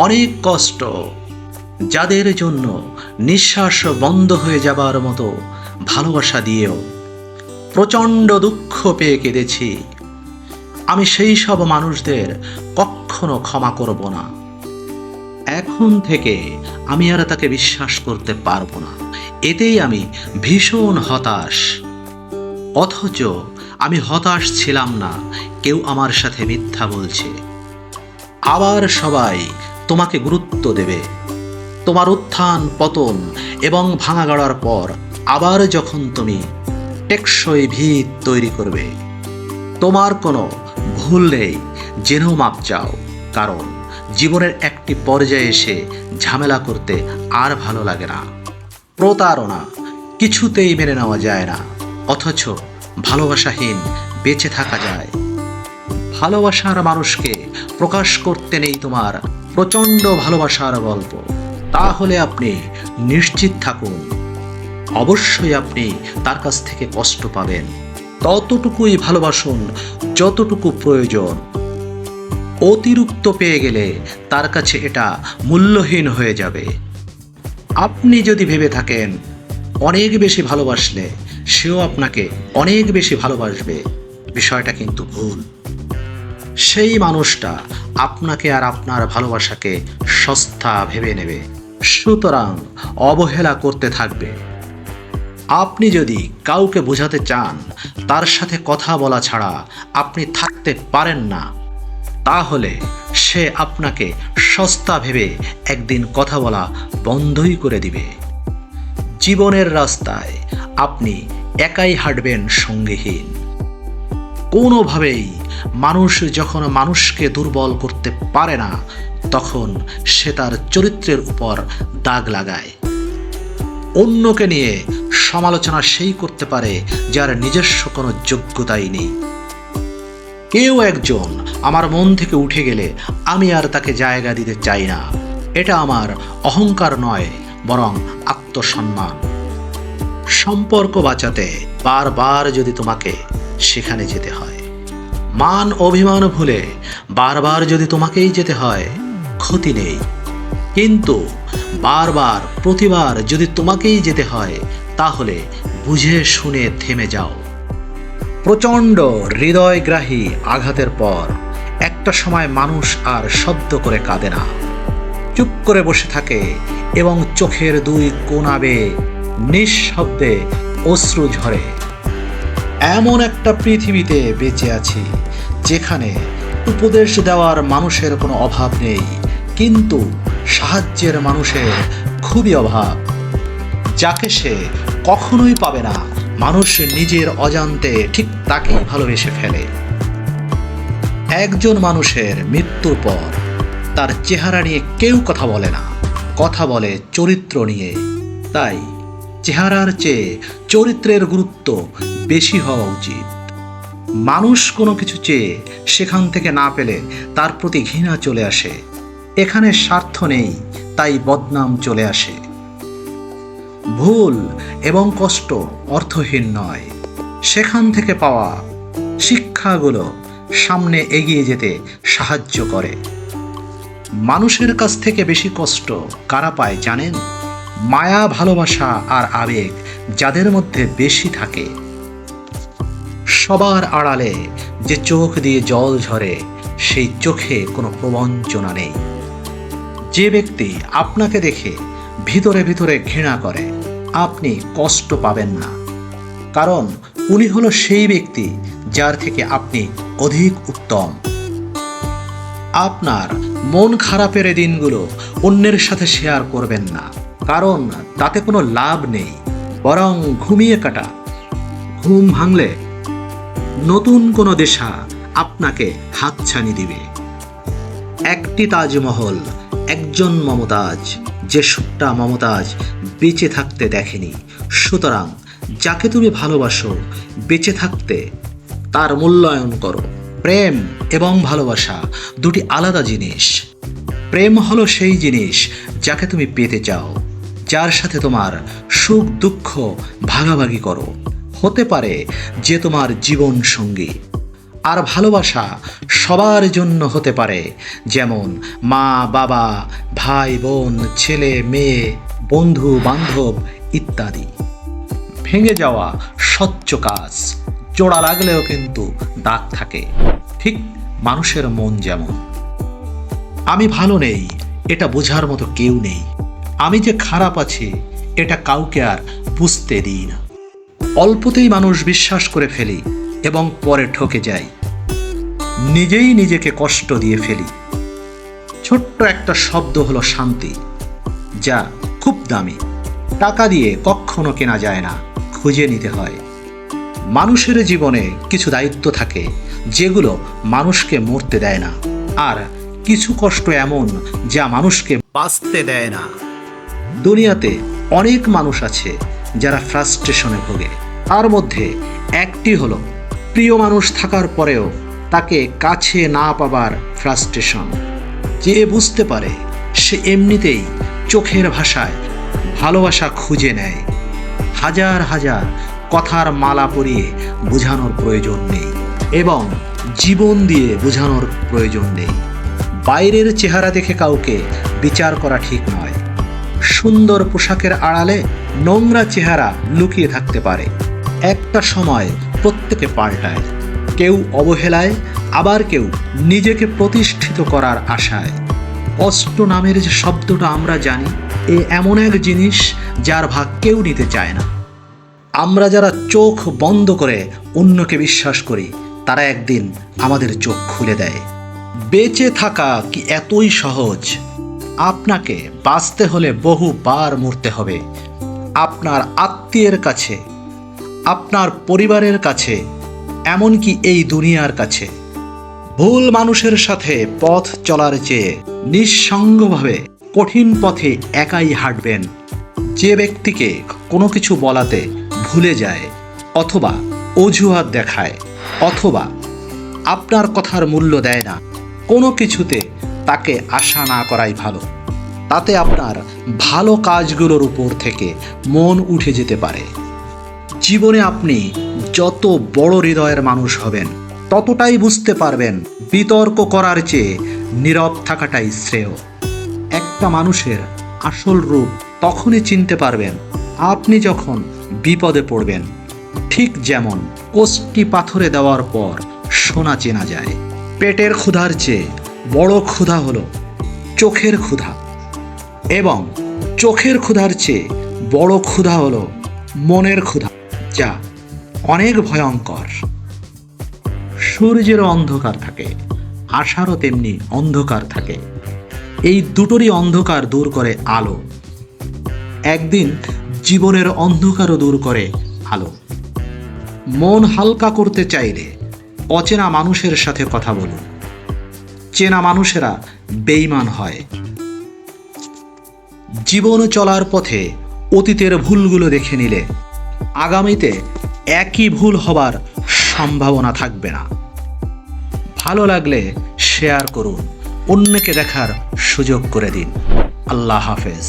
অনেক কষ্ট, যাদের জন্য নিঃশ্বাস বন্ধ হয়ে যাবার মতো ভালোবাসা দিয়েও প্রচণ্ড দুঃখ পেয়ে কেঁদেছি। আমি সেই সব মানুষদের কখনো ক্ষমা করব না। এখন থেকে আমি আর তাকে বিশ্বাস করতে পারবো না। এতেই আমি ভীষণ হতাশ। অথচ আমি হতাশ ছিলাম না, কেউ আমার সাথে মিথ্যা বলছে। আবার সবাই তোমাকে গুরুত্ব দেবে। তোমার উত্থান পতন এবং ভাঙা গড়ার পর আবার যখন তুমি টেকসই ভিত তৈরি করবে, তোমার কোনো ভুল নেই জেনেও মাপ চাও। কারণ জীবনের একটি পর্যায়ে এসে ঝামেলা করতে আর ভালো লাগে না। প্রতারণা কিছুতেই মেনে নেওয়া যায় না, অথচ ভালোবাসাহীন বেঁচে থাকা যায়। ভালোবাসার মানুষকে প্রকাশ করতে নেই তোমার প্রচণ্ড ভালোবাসার গল্প, তাহলে আপনি নিশ্চিত থাকুন, অবশ্যই আপনি তার কাছ থেকে কষ্ট পাবেন। ততটুকুই ভালোবাসুন যতটুকু প্রয়োজন। অতিরিক্ত পেয়ে গেলে তার কাছে এটা মূল্যহীন হয়ে যাবে। আপনি যদি ভেবে থাকেন অনেক বেশি ভালোবাসলে সেও আপনাকে অনেক বেশি ভালোবাসবে, বিষয়টা কিন্তু ভুল। সেই মানুষটা আপনাকে আর আপনার ভালোবাসাকে সস্তা ভেবে নেবে, সুতরাং অবহেলা করতে থাকবে। আপনি যদি কাউকে বোঝাতে চান তার সাথে কথা বলা ছাড়া আপনি থাকতে পারেন না, তাহলে সে আপনাকে সস্তা ভেবে একদিন কথা বলা বন্ধই করে দিবে। জীবনের রাস্তায় আপনি একাই হাঁটবেন সঙ্গীহীন। কোনোভাবেই মানুষ যখন মানুষকে দুর্বল করতে পারে না, তখন সে তার চরিত্রের উপর দাগ লাগায়। অন্যকে নিয়ে সমালোচনা সেই করতে পারে যার নিজস্ব কোনো যোগ্যতাই নেই। কেউ একজন আমার মন থেকে উঠে গেলে আমি আর তাকে জায়গা দিতে চাই না। এটা আমার অহংকার নয়, বরং আত্মসম্মান। সম্পর্ক বাঁচাতে বারবার যদি তোমাকে সেখানে যেতে হয়, মান অভিমান ভুলে বারবার যদি তোমাকেই যেতে হয়, ক্ষতি নেই। কিন্তু বারবার প্রতিবার যদি তোমাকেই যেতে হয়, তাহলে বুঝে শুনে থেমে যাও। প্রচণ্ড হৃদয়গ্রাহী আঘাতের পর একটা সময় মানুষ আর শব্দ করে কাঁদে না, চুপ করে বসে থাকে এবং চোখের দুই কোণা বেয়ে নিঃশব্দে অশ্রু ঝরে। এমন একটা পৃথিবীতে বেঁচে আছি যেখানে উপদেশ দেওয়ার মানুষের কোনো অভাব নেই, কিন্তু সাহায্যের মানুষের খুবই অভাব। যাকে সে কখনোই পাবে না, মানুষ নিজের অজান্তে ঠিক তাকেই ভালোবেসে ফেলে। একজন মানুষের মৃত্যুর পর তার চেহারা নিয়ে কেউ কথা বলে না, কথা বলে চরিত্র নিয়ে। তাই চেহারার চেয়ে চরিত্রের গুরুত্ব বেশি হওয়া উচিত। মানুষ কোনো কিছু চেয়ে সেখান থেকে না পেলে তার প্রতি ঘৃণা চলে আসে। এখানে স্বার্থ নেই, তাই বদনাম চলে আসে। ভুল এবং কষ্ট অর্থহীন নয়, সেখান থেকে পাওয়া শিক্ষাগুলো সামনে এগিয়ে যেতে সাহায্য করে। মানুষের কাছ থেকে বেশি কষ্ট কারা পায় জানেন? মায়া, ভালোবাসা আর আবেগ যাদের মধ্যে বেশি থাকে। সবার আড়ালে যে চোখ দিয়ে জল ঝরে, সেই চোখে কোনো প্রবঞ্চনা নেই। যে ব্যক্তি আপনাকে দেখে ভিতরে ভিতরে ঘৃণা করে, আপনি কষ্ট পাবেন না, কারণ উনি হলো সেই ব্যক্তি যার থেকে আপনি অধিক উত্তম। আপনার মন খারাপের দিনগুলো অন্যের সাথে শেয়ার করবেন না, কারণ তাতে কোনো লাভ নেই, বরং ঘুমিয়ে কাটা। ঘুম ভাঙলে নতুন কোনো দেশা আপনাকে হাতছানি দিবে। একটি তাজমহল, একজন মমতাজ, যে সুখটা মমতাজ বেঁচে থাকতে দেখেনি। সুতরাং যাকে তুমি ভালোবাসো, বেঁচে থাকতে তার মূল্যায়ন করো। প্রেম এবং ভালোবাসা দুটি আলাদা জিনিস। প্রেম হলো সেই জিনিস যাকে তুমি পেতে চাও, যার সাথে তোমার সুখ দুঃখ ভাগাভাগি করো। হতে পারে যে তোমার জীবন সঙ্গী। আর ভালোবাসা সবার জন্য হতে পারে, যেমন মা বাবা, ভাই বোন, ছেলে মেয়ে, বন্ধু বান্ধব ইত্যাদি। ভেঙে যাওয়া স্বচ্ছ কাজ, জোড়া লাগলেও কিন্তু দাগ থাকে। ঠিক মানুষের মন যেমন। আমি ভালো নেই এটা বোঝার মতো কেউ নেই। আমি যে খারাপ আছি এটা কাউকে আর বুঝতে দিই না। অল্পতেই মানুষ বিশ্বাস করে ফেলি এবং পরে ঠকে যাই। নিজেই নিজেকে কষ্ট দিয়ে ফেলি। ছোট্ট একটা শব্দ হলো শান্তি, যা খুব দামি। টাকা দিয়ে কখনো কেনা যায় না, খুঁজে নিতে হয়। মানুষের জীবনে কিছু দায়িত্ব থাকে যেগুলো মানুষকে মরতে দেয় না, আর কিছু কষ্ট এমন যা মানুষকে বাঁচতে দেয় না। দুনিয়াতে অনেক মানুষ আছে যারা ফ্রাস্ট্রেশনে ভোগে। তার মধ্যে একটি হলো প্রিয় মানুষ থাকার পরেও তাকে কাছে না পাবার ফ্রাস্ট্রেশন। যে বুঝতে পারে সে এমনিতেই চোখের ভাষায় ভালোবাসা খুঁজে নেয়। হাজার হাজার কথার মালা পরিয়ে বোঝানোর প্রয়োজন নেই এবং জীবন দিয়ে বোঝানোর প্রয়োজন নেই। বাইরের চেহারা দেখে কাউকে বিচার করা ঠিক নয়। সুন্দর পোশাকের আড়ালে নোংরা চেহারা লুকিয়ে থাকতে পারে। একটা সময় প্রত্যেকে পাল্টায়, কেউ অবহেলায়, আবার কেউ নিজেকে প্রতিষ্ঠিত করার আশায়। কষ্ট নামের যে শব্দটা আমরা জানি, এ এমন এক জিনিস যার ভাগ কেউ নিতে চায় না। আমরা যারা চোখ বন্ধ করে অন্যকে বিশ্বাস করি, তারা একদিন আমাদের চোখ খুলে দেয়। বেঁচে থাকা কি এতই সহজ? আপনাকে বাঁচতে হলে বহুবার মরতে হবে। আপনার আত্মীয়ের কাছে, আপনার পরিবারের কাছে, এমনকি এই দুনিয়ার কাছে। ভুল মানুষের সাথে পথ চলার চেয়ে নিঃসঙ্গভাবে কঠিন পথে একাই হাঁটবেন। যে ব্যক্তিকে কোনো কিছু বলাতে ভুলে যায়, অথবা অজুহাত দেখায়, অথবা আপনার কথার মূল্য দেয় না, কোনো কিছুতে তাকে আশা না করাই ভালো। তাতে আপনার ভালো কাজগুলোর উপর থেকে মন উঠে যেতে পারে। জীবনে আপনি যত বড় হৃদয়ের মানুষ হবেন, ততটাই বুঝতে পারবেন বিতর্ক করার চেয়ে নীরব থাকাটাই শ্রেয়। একটা মানুষের আসল রূপ তখনই চিনতে পারবেন আপনি যখন বিপদে পড়বেন। ঠিক যেমন কোষ্টি পাথরে দেওয়ার পর সোনা চেনা যায়। পেটের ক্ষুধার চেয়ে বড় ক্ষুধা হলো চোখের ক্ষুধা, এবং চোখের ক্ষুধার চেয়ে বড় ক্ষুধা হলো মনের ক্ষুধা, যা অনেক ভয়ঙ্কর। সূর্যেরও অন্ধকার থাকে, আশারও তেমনি অন্ধকার থাকে। এই দুটোরই অন্ধকার দূর করে আলো। একদিন জীবনের অন্ধকারও দূর করে আলো। মন হালকা করতে চাইলে অচেনা মানুষের সাথে কথা বলুন। চেনা মানুষেরা বেঈমান হয়। জীবন চলার পথে অতীতের ভুলগুলো দেখে নিলে আগামীতে একই ভুল হবার সম্ভাবনা থাকবে না। ভালো লাগলে শেয়ার করুন, অন্যকে দেখার সুযোগ করে দিন। আল্লাহ হাফেজ।